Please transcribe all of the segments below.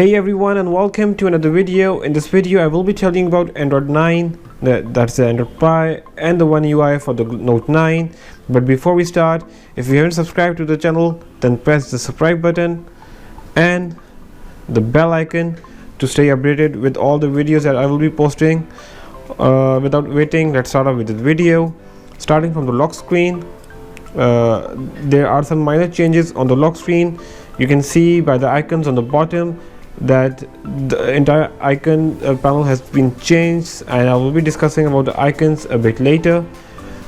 Hey everyone, and welcome to another video. In this video I will be telling about Android 9, that's the Android Pie and the One UI for the Note 9. But before we start, if you haven't subscribed to the channel, then press the subscribe button and the bell icon to stay updated with all the videos that I will be posting. Without waiting, let's start off with this video. Starting from the lock screen, there are some minor changes on the lock screen. You can see by the icons on the bottom that the entire icon panel has been changed, and I will be discussing about the icons a bit later.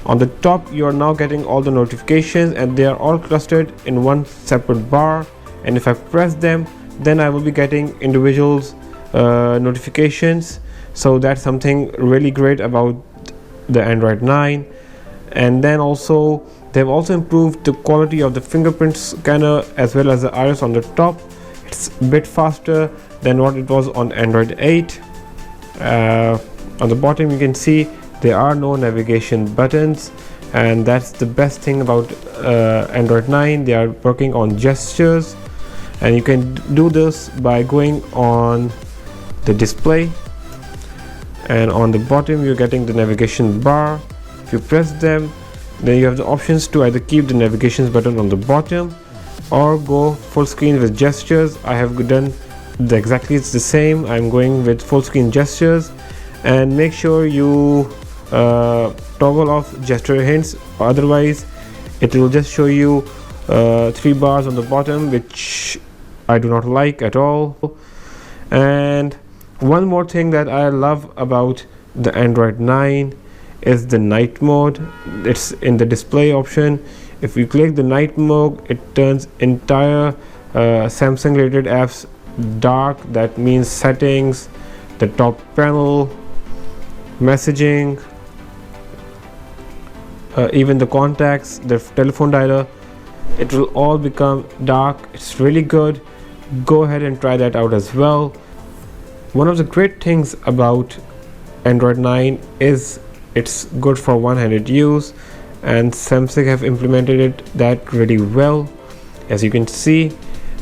On the top, you are now getting all the notifications, and they are all clustered in one separate bar, and if I press them, then I will be getting individuals notifications. So that's something really great about the Android 9. And then also they've also improved the quality of the fingerprint scanner as well as the iris on the top. It's a bit faster than what it was on Android 8. On the bottom you can see there are no navigation buttons, and that's the best thing about Android 9. They are working on gestures, and you can do this by going on the display, and on the bottom you're getting the navigation bar. If you press them, then you have the options to either keep the navigation button on the bottom or go full screen with gestures. I have done exactly the same. I'm going with full screen gestures, and make sure you toggle off gesture hints, otherwise it will just show you 3 bars on the bottom, which I do not like at all. And one more thing that I love about the Android 9 is the night mode. It's in the display option. If you click the night mode, it turns entire Samsung related apps dark. That means settings, the top panel, messaging, even the contacts, the telephone dialer, it will all become dark. It's really good. Go ahead and try that out as well. One of the great things about Android 9 is it's good for one-handed use, and Samsung have implemented that really well. As you can see,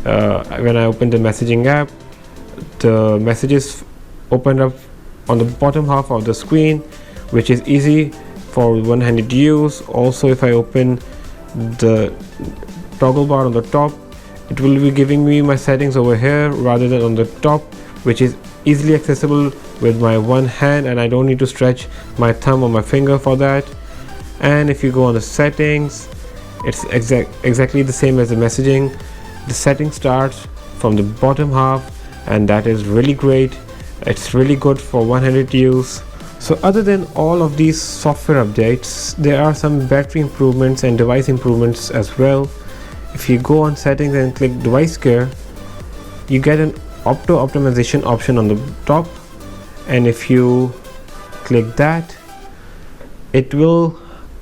when I open the messaging app, the messages open up on the bottom half of the screen, which is easy for one-handed use. Also, if I open the toggle bar on the top, it will be giving me my settings over here rather than on the top, which is easily accessible with my one hand, and I don't need to stretch my thumb or my finger for that. And if you go on the settings, it's exactly the same as the messaging. The setting starts from the bottom half, and that is really great. It's really good for one-handed use. So other than all of these software updates, there are some battery improvements and device improvements as well. If you go on settings and click device care, you get an auto optimization option on the top, and if you click that, it will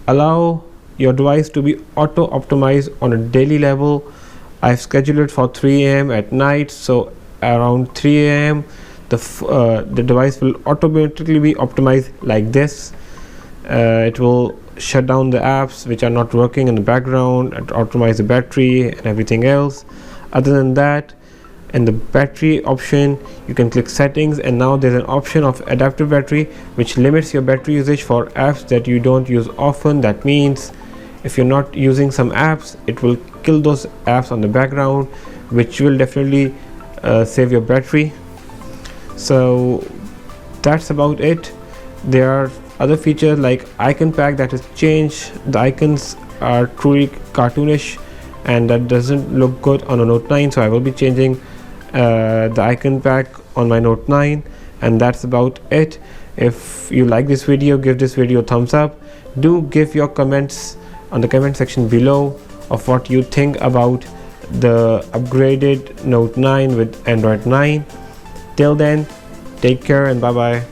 allow your device to be auto optimized on a daily level. I've scheduled it for 3 AM at night, so around 3 AM the device will automatically be optimized like this. It will shut down the apps which are not working in the background and optimize the battery and everything else. Other than that, in the battery option, you can click settings, and now there's an option of adaptive battery, which limits your battery usage for apps that you don't use often. That means if you're not using some apps, it will kill those apps on the background, which will definitely save your battery. So that's about it. There are other features like icon pack that has changed. The icons are truly cartoonish, and that doesn't look good on a Note 9, so I will be changing the icon pack on my Note 9, and that's about it. If you like this video, give this video a thumbs up. Do give your comments on the comment section below of what you think about the upgraded Note 9 with Android 9. Till then, take care and bye bye.